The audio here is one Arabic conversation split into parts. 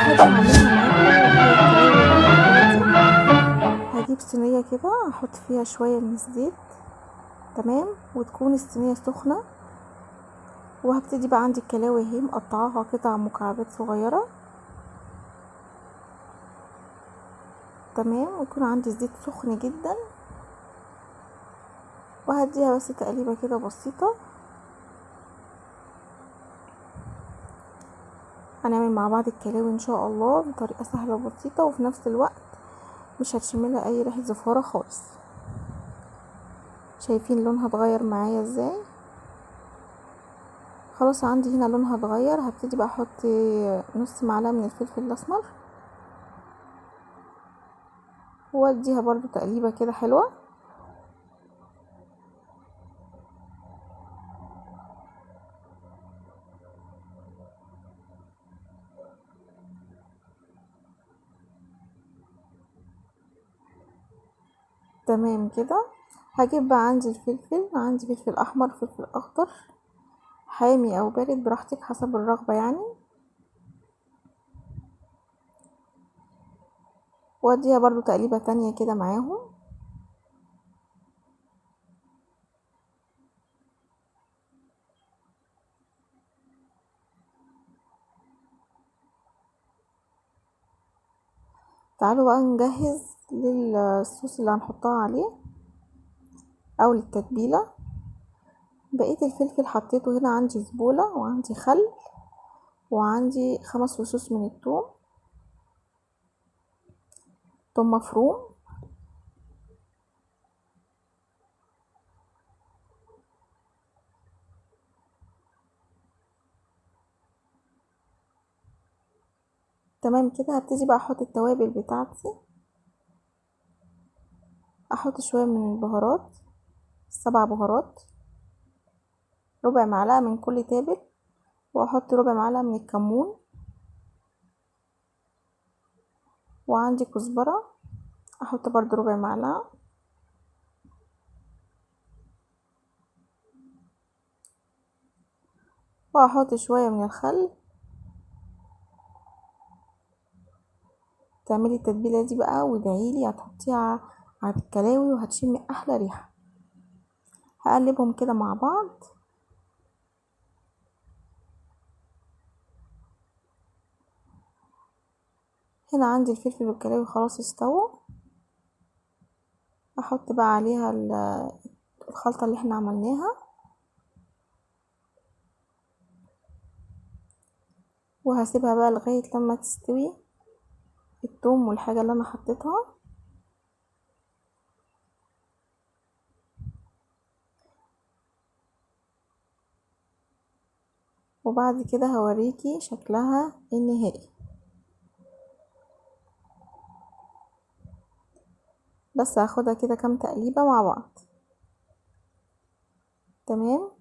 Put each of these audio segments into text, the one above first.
حاجة هعملها معاكم وهي الكلاوي اللي موجودة دي. هجيب صينية كده احط فيها شوية من الزيت، تمام، وتكون الصينية سخنة. وهبتدي بقى عندي الكلاوي اهي مقطعاها قطع مكعبات صغيرة، تمام، ويكون عندي الزيت سخن جدا. وهديها بس تقليبة كده بسيطة. هنعمل مع بعض الكلاوي ان شاء الله بطريقة سهلة وبسيطة، وفي نفس الوقت مش هتشملها اي ريحة زفارة خالص. شايفين لونها اتغير معايا ازاي؟ خلاص عندي هنا لونها اتغير. هبتدي بقى احط نص معلقة من الفلفل الاسمر، واديها برضو تقليبة كده حلوة. تمام كده. هجيب بقى عندي الفلفل، عندي فلفل احمر، فلفل اخضر، حامي او بارد براحتك حسب الرغبة يعني. واديها برضو تقليبة تانية كده معاهم. تعالوا بقى نجهز للصوص اللي هنحطها عليه او للتتبيلة. بقية الفلفل حطيته هنا، عندي زبولة وعندي خل وعندي 5 فصوص من الثوم، ثوم مفروم. تمام كده. هبتدي بقى احط التوابل بتاعتي. احط شوية من البهارات، 7 بهارات، ربع معلقة من كل تابل، واحط ربع معلقة من الكمون، وعندي كزبرة احط برضو ربع معلقة، واحط شوية من الخل. تعملي التتبيلة دي بقى وادعيلي، هتحطيها على الكلاوي وهتشمي احلى ريحة. هقلبهم كده مع بعض. هنا عندي الفلفل والكلاوي خلاص استووا. احط بقى عليها الخلطة اللي احنا عملناها، وهسيبها بقى لغاية لما تستوي الثوم والحاجة اللي انا حطيتها. وبعد كده هوريكي شكلها النهائي. بس هاخدها كده كام تقليبة مع بعض. تمام.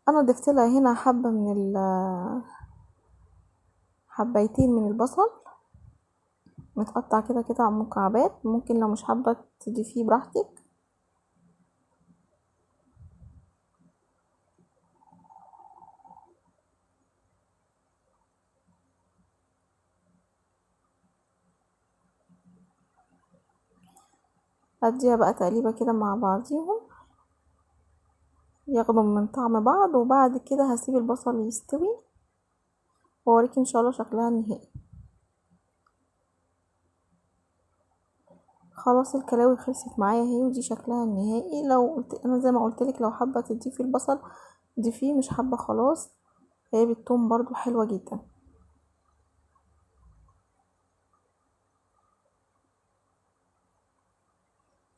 انا ضفت لها هنا حبة من حبيتين من البصل متقطع كده قطع مكعبات. ممكن لو مش حابة تضيفيه براحتك. اديها بقى تقليبة كده مع بعضيهم ياخدوا من طعم بعض. وبعد كده هسيب البصل يستوي واوريكي ان شاء الله شكلها النهائي. خلاص الكلاوي خلصت معايا اهي، ودي شكلها النهائي. لو قلت انا زي ما قلتلك، لو حابه تضيفي البصل ضيفيه، مش حابه خلاص. هي بالثوم برضو حلوه جدا.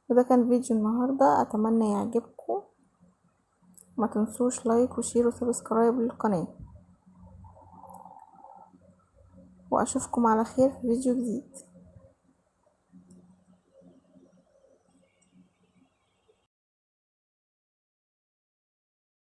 وده كان فيديو النهارده، اتمنى يعجبكم. ما تنسوش لايك وشير وسبسكرايب للقناه، واشوفكم على خير في فيديو جديد.